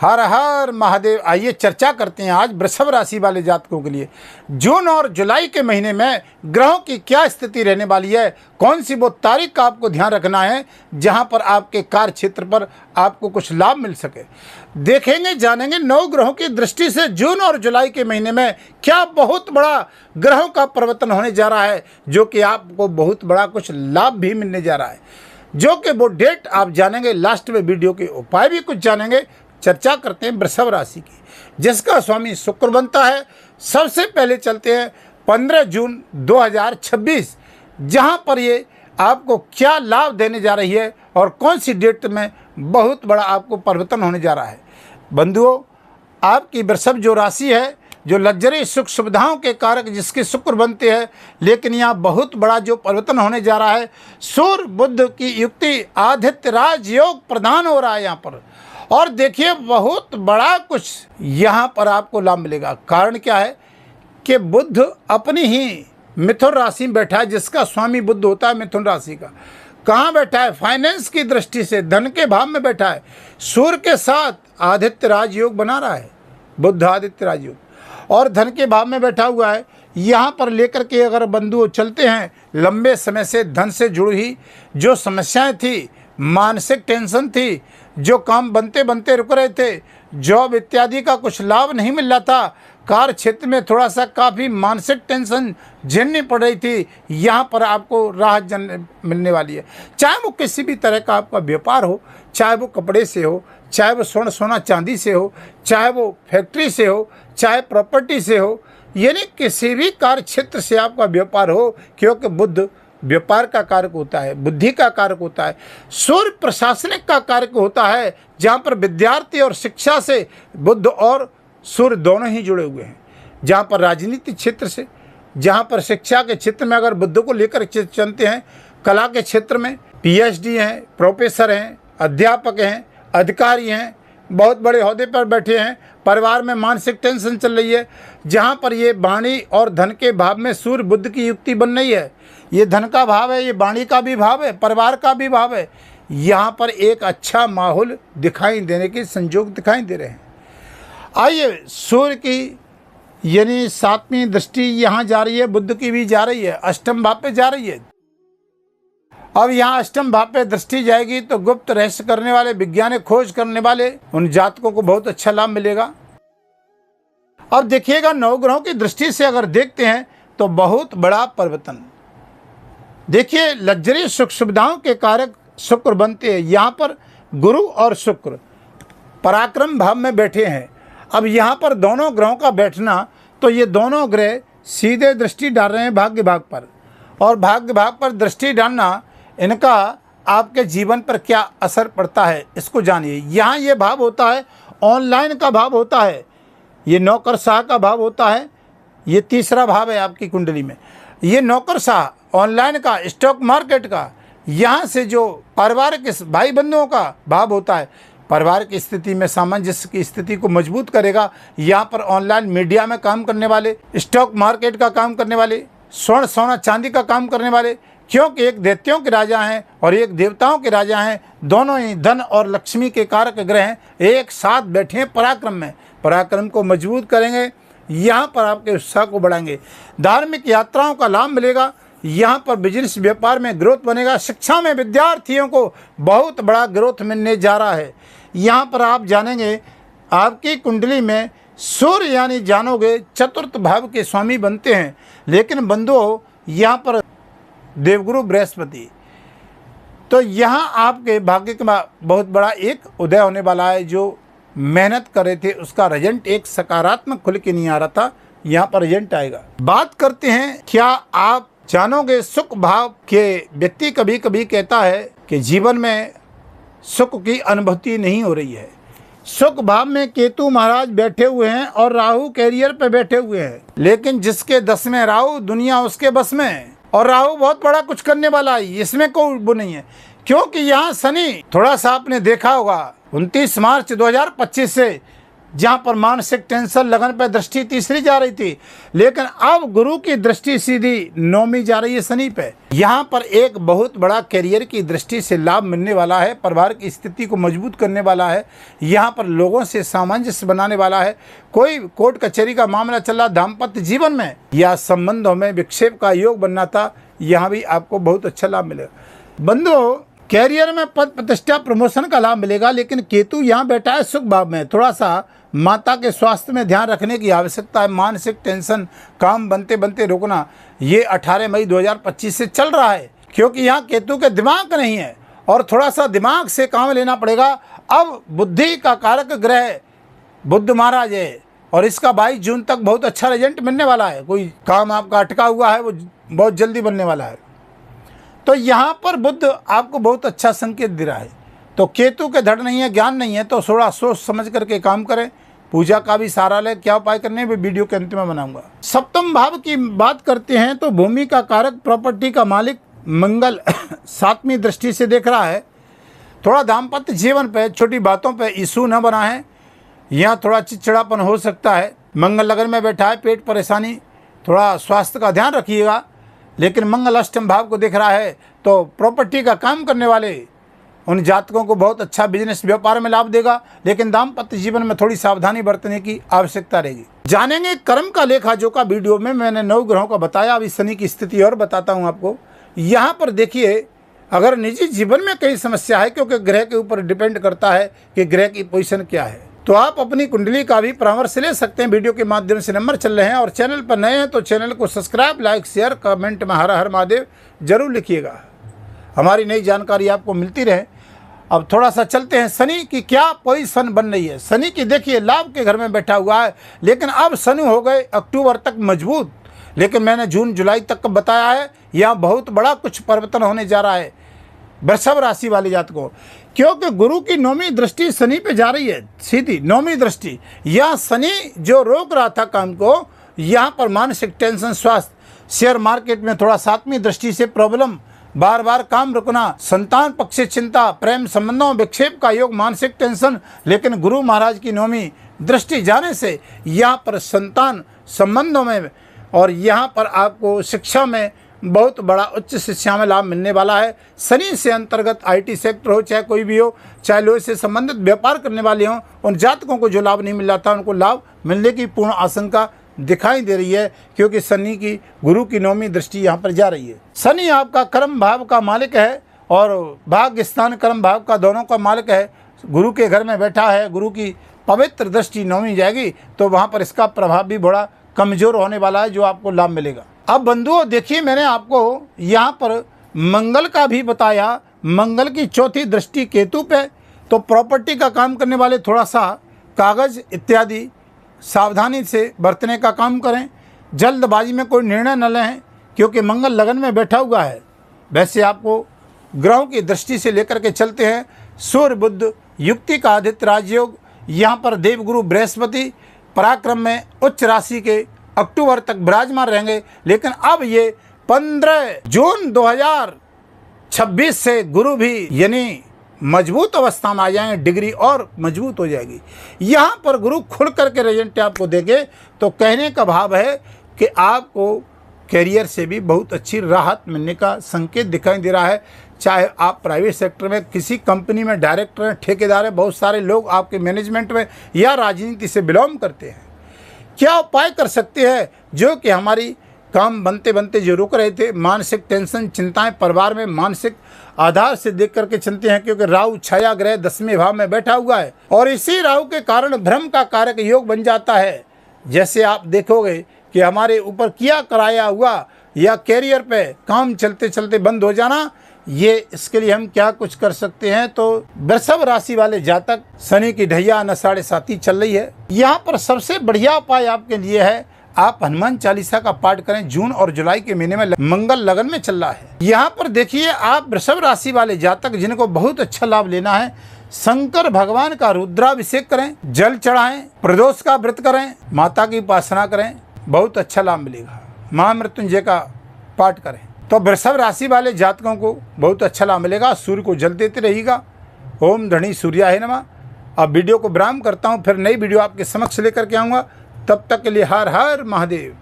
हर हर महादेव। आइए चर्चा करते हैं आज वृषभ राशि वाले जातकों के लिए जून और जुलाई के महीने में ग्रहों की क्या स्थिति रहने वाली है, कौन सी वो तारीख का आपको ध्यान रखना है जहां पर आपके कार्य क्षेत्र पर आपको कुछ लाभ मिल सके। देखेंगे जानेंगे 9 ग्रहों की दृष्टि से जून और जुलाई के महीने में क्या बहुत बड़ा ग्रहों का परिवर्तन होने जा रहा है, जो कि आपको बहुत बड़ा कुछ लाभ भी मिलने जा रहा है, जो कि वो डेट आप जानेंगे। लास्ट में वीडियो के उपाय भी कुछ जानेंगे। चर्चा करते हैं वृषभ राशि की, जिसका स्वामी शुक्र बनता है। सबसे पहले चलते हैं 15 जून 2026, जहां पर ये आपको क्या लाभ देने जा रही है और कौन सी डेट में बहुत बड़ा आपको परिवर्तन होने जा रहा है। बंधुओं, आपकी वृषभ जो राशि है, जो लग्जरी सुख सुविधाओं के कारक जिसके शुक्र बनते हैं, लेकिन यहाँ बहुत बड़ा जो परिवर्तन होने जा रहा है, सूर्य बुध की युक्ति आदित्य राजयोग प्रदान हो रहा है यहाँ पर। और देखिए बहुत बड़ा कुछ यहाँ पर आपको लाभ मिलेगा। कारण क्या है कि बुध अपनी ही मिथुन राशि में बैठा है, जिसका स्वामी बुध होता है मिथुन राशि का। कहाँ बैठा है? फाइनेंस की दृष्टि से धन के भाव में बैठा है। सूर्य के साथ आदित्य राजयोग बना रहा है, बुध आदित्य राजयोग, और धन के भाव में बैठा हुआ है। यहाँ पर लेकर के अगर बंधु चलते हैं, लंबे समय से धन से जुड़ी जो समस्याएं थी, मानसिक टेंशन थी, जो काम बनते बनते रुक रहे थे, जॉब इत्यादि का कुछ लाभ नहीं मिल रहा था, कार्य क्षेत्र में थोड़ा सा काफ़ी मानसिक टेंशन झेलनी पड़ रही थी, यहाँ पर आपको राहत मिलने वाली है। चाहे वो किसी भी तरह का आपका व्यापार हो, चाहे वो कपड़े से हो, चाहे वो सोना चांदी से हो, चाहे वो फैक्ट्री से हो, चाहे प्रॉपर्टी से हो, यानी किसी भी कार्य क्षेत्र से आपका व्यापार हो, क्योंकि बुध व्यापार का कारक होता है, बुद्धि का कारक होता है। सूर्य प्रशासनिक का कारक होता है, जहाँ पर विद्यार्थी और शिक्षा से बुध और सूर्य दोनों ही जुड़े हुए हैं। जहाँ पर राजनीतिक क्षेत्र से, जहाँ पर शिक्षा के क्षेत्र में अगर बुध को लेकर चलते हैं, कला के क्षेत्र में PhD हैं, प्रोफेसर हैं, अध्यापक हैं, अधिकारी हैं, बहुत बड़े ओहदे पर बैठे हैं, परिवार में मानसिक टेंशन चल रही है, जहाँ पर ये वाणी और धन के भाव में सूर्य बुध की युक्ति बन रही है। ये धन का भाव है, ये वाणी का भी भाव है, परिवार का भी भाव है। यहाँ पर एक अच्छा माहौल दिखाई देने के संयोग दिखाई दे रहे हैं। आइए, सूर्य की यानी 7वीं दृष्टि यहाँ जा रही है, बुध की भी जा रही है, अष्टम भाव पे जा रही है। अब यहाँ अष्टम भाव पे दृष्टि जाएगी तो गुप्त रहस्य करने वाले, वैज्ञानिक खोज करने वाले उन जातकों को बहुत अच्छा लाभ मिलेगा। अब देखिएगा 9 ग्रहों की दृष्टि से अगर देखते हैं तो बहुत बड़ा परिवर्तन। देखिए, लग्जरी सुख सुविधाओं के कारक शुक्र बनते हैं। यहाँ पर गुरु और शुक्र पराक्रम भाव में बैठे हैं। अब यहाँ पर दोनों ग्रहों का बैठना, तो ये दोनों ग्रह सीधे दृष्टि डाल रहे हैं भाग्य भाग पर, और भाग्य भाग पर दृष्टि डालना इनका आपके जीवन पर क्या असर पड़ता है, इसको जानिए। यहाँ ये भाव होता है ऑनलाइन का भाव होता है, ये नौकरशाह का भाव होता है, ये तीसरा भाव है आपकी कुंडली में। ये नौकरशाह ऑनलाइन का, स्टॉक मार्केट का, यहाँ से जो पारिवारिक भाई बंधुओं का भाव होता है, परिवार की स्थिति में सामंजस्य की स्थिति को मजबूत करेगा। यहाँ पर ऑनलाइन मीडिया में काम करने वाले, स्टॉक मार्केट का काम करने वाले, सोना चांदी का काम करने वाले, क्योंकि एक दैत्यों के राजा हैं और एक देवताओं के राजा हैं, दोनों ही धन और लक्ष्मी के कारक ग्रह हैं, एक साथ बैठे हैं पराक्रम में। पराक्रम को मजबूत करेंगे, यहाँ पर आपके उत्साह को बढ़ाएंगे। धार्मिक यात्राओं का लाभ मिलेगा, यहाँ पर बिजनेस व्यापार में ग्रोथ बनेगा। शिक्षा में विद्यार्थियों को बहुत बड़ा ग्रोथ मिलने जा रहा है। यहाँ पर आप जानेंगे आपकी कुंडली में सूर्य यानी जानोगे चतुर्थ भाव के स्वामी बनते हैं, लेकिन बंधुओं यहाँ पर देवगुरु बृहस्पति, तो यहाँ आपके भाग्य का बहुत बड़ा एक उदय होने वाला है। जो मेहनत कर रहे थे उसका रिजल्ट एक सकारात्मक खुल के नहीं आ रहा था, यहाँ पर रिजल्ट आएगा। बात करते हैं, क्या आप जानोगे सुख भाव के व्यक्ति कभी कभी कहता है कि जीवन में सुख की अनुभूति नहीं हो रही है। सुख भाव में केतु महाराज बैठे हुए हैं और राहु कैरियर पे बैठे हुए हैं, लेकिन जिसके 10 में राहु, दुनिया उसके बस में है, और राहु बहुत बड़ा कुछ करने वाला है, इसमें कोई वो नहीं है। क्योंकि यहाँ शनि, थोड़ा सा आपने देखा होगा 29 मार्च 2025 से जहां पर मानसिक टेंशन, लगन पर दृष्टि तीसरी जा रही थी, लेकिन अब गुरु की दृष्टि सीधी नौवीं जा रही है शनि पे। यहां पर एक बहुत बड़ा करियर की दृष्टि से लाभ मिलने वाला है, परिवार की स्थिति को मजबूत करने वाला है, यहां पर लोगों से सामंजस्य बनाने वाला है। कोई कोर्ट कचहरी का मामला चल रहा, दाम्पत्य जीवन में या संबंधों में विक्षेप का योग बनना था, यहाँ भी आपको बहुत अच्छा लाभ मिलेगा। बंधुओं, कैरियर में पद प्रतिष्ठा प्रमोशन का लाभ मिलेगा, लेकिन केतु यहाँ बैठा है सुख भाव में। थोड़ा सा माता के स्वास्थ्य में ध्यान रखने की आवश्यकता है। मानसिक टेंशन, काम बनते बनते रुकना, ये 18 मई 2025 से चल रहा है, क्योंकि यहाँ केतु के दिमाग नहीं है और थोड़ा सा दिमाग से काम लेना पड़ेगा। अब बुद्धि का कारक ग्रह बुध महाराज है और इसका 22 जून तक बहुत अच्छा रिजल्ट मिलने वाला है। कोई काम आपका अटका हुआ है वो बहुत जल्दी बनने वाला है। तो यहाँ पर बुध आपको बहुत अच्छा संकेत दे रहा है। तो केतु के धड़ नहीं है, ज्ञान नहीं है, तो थोड़ा सोच समझ करके काम करें। पूजा का भी सहारा लें। क्या उपाय करने में वीडियो के अंत में बनाऊंगा। सप्तम भाव की बात करते हैं तो भूमि का कारक, प्रॉपर्टी का मालिक मंगल 7वीं दृष्टि से देख रहा है। थोड़ा दाम्पत्य जीवन पे छोटी बातों पे इशू न बना है, यहाँ थोड़ा चिड़चिड़ापन हो सकता है। मंगल लगन में बैठा है, पेट परेशानी, थोड़ा स्वास्थ्य का ध्यान रखिएगा। लेकिन मंगल अष्टम भाव को देख रहा है तो प्रॉपर्टी का काम करने वाले उन जातकों को बहुत अच्छा बिजनेस व्यापार में लाभ देगा, लेकिन दाम्पत्य जीवन में थोड़ी सावधानी बरतने की आवश्यकता रहेगी। जानेंगे कर्म का लेखा जोखा। वीडियो में मैंने 9 ग्रहों का बताया, अभी शनि की स्थिति और बताता हूँ आपको। यहाँ पर देखिए, अगर निजी जीवन में कई समस्या है, क्योंकि ग्रह के ऊपर डिपेंड करता है कि ग्रह की पोजीशन क्या है, तो आप अपनी कुंडली का भी परामर्श ले सकते हैं। वीडियो के माध्यम से नंबर चल रहे हैं। और चैनल पर नए हैं तो चैनल को सब्सक्राइब, लाइक, शेयर, कमेंट में हर हर महादेव जरूर लिखिएगा। हमारी नई जानकारी आपको मिलती रहे। अब थोड़ा सा चलते हैं, शनि की क्या पोजीशन बन रही है। शनि की देखिए लाभ के घर में बैठा हुआ है, लेकिन अब शनि हो गए अक्टूबर तक मजबूत। लेकिन मैंने जून जुलाई तक का बताया है, यहाँ बहुत बड़ा कुछ परिवर्तन होने जा रहा है वृषभ राशि वाले जातकों, क्योंकि गुरु की 9वीं दृष्टि शनि पे जा रही है, सीधी 9वीं दृष्टि। यह शनि जो रोक रहा था काम को, यहाँ पर मानसिक टेंशन, स्वास्थ्य, शेयर मार्केट में थोड़ा 7वीं दृष्टि से प्रॉब्लम, बार बार काम रुकना, संतान पक्ष से चिंता, प्रेम संबंधों में विक्षेप का योग, मानसिक टेंशन। लेकिन गुरु महाराज की 9वीं दृष्टि जाने से यहाँ पर संतान संबंधों में और यहाँ पर आपको शिक्षा में बहुत बड़ा उच्च शिक्षा में लाभ मिलने वाला है। शनि से अंतर्गत IT सेक्टर हो, चाहे कोई भी हो, चाहे लोहे से संबंधित व्यापार करने वाले हों, उन जातकों को जो लाभ नहीं मिल रहा था उनको लाभ मिलने की पूर्ण आशंका दिखाई दे रही है, क्योंकि शनि की गुरु की 9वीं दृष्टि यहाँ पर जा रही है। शनि आपका कर्म भाव का मालिक है और भाग्य स्थान कर्म भाव का दोनों का मालिक है। गुरु के घर में बैठा है, गुरु की पवित्र दृष्टि 9वीं जाएगी तो वहाँ पर इसका प्रभाव भी बड़ा कमजोर होने वाला है, जो आपको लाभ मिलेगा। अब बंधुओं देखिए, मैंने आपको यहाँ पर मंगल का भी बताया। मंगल की 4थी दृष्टि केतु पे, तो प्रॉपर्टी का काम करने वाले थोड़ा सा कागज इत्यादि सावधानी से बरतने का काम करें। जल्दबाजी में कोई निर्णय न लें, क्योंकि मंगल लगन में बैठा हुआ है। वैसे आपको ग्रहों की दृष्टि से लेकर के चलते हैं। सूर्य बुध युक्ति का आदित्य राजयोग, यहाँ पर देवगुरु बृहस्पति पराक्रम में उच्च राशि के अक्टूबर तक विराजमान रहेंगे। लेकिन अब ये 15 जून 2026 से गुरु भी यानी मजबूत अवस्था में आ जाएंगे, डिग्री और मजबूत हो जाएगी। यहाँ पर गुरु खुल करके रिजल्ट आपको देंगे, तो कहने का भाव है कि आपको कैरियर से भी बहुत अच्छी राहत मिलने का संकेत दिखाई दे रहा है। चाहे आप प्राइवेट सेक्टर में किसी कंपनी में डायरेक्टर हैं, ठेकेदार हैं, बहुत सारे लोग आपके मैनेजमेंट में या राजनीति से बिलोंग करते हैं। क्या उपाय कर सकते हैं जो कि हमारी काम बनते बनते जो रुक रहे थे, मानसिक टेंशन, चिंताएं परिवार में मानसिक आधार से देख करके चलते हैं, क्योंकि राहु छाया ग्रह 10वें भाव में बैठा हुआ है और इसी राहु के कारण भ्रम का कारक योग बन जाता है। जैसे आप देखोगे कि हमारे ऊपर किया कराया हुआ या कैरियर पे काम चलते चलते बंद हो जाना, ये इसके लिए हम क्या कुछ कर सकते हैं। तो वृषभ राशि वाले जातक, शनि की ढैया न 7.5 चल रही है। यहाँ पर सबसे बढ़िया उपाय आपके लिए है, आप हनुमान चालीसा का पाठ करें। जून और जुलाई के महीने में मंगल लगन में चल रहा है। यहाँ पर देखिए, आप वृषभ राशि वाले जातक जिनको बहुत अच्छा लाभ लेना है, शंकर भगवान का रुद्राभिषेक करें, जल चढ़ाएं, प्रदोष का व्रत करें, माता की उपासना करें, बहुत अच्छा लाभ मिलेगा। महामृत्युंजय का पाठ करें तो वृषभ राशि वाले जातकों को बहुत अच्छा लाभ मिलेगा। सूर्य को जल देते रहिएगा। ओम धनी सूर्याय नमः। अब वीडियो को विराम करता हूँ, फिर नई वीडियो आपके समक्ष लेकर के आऊँगा। तब तक के लिए हर हर महादेव।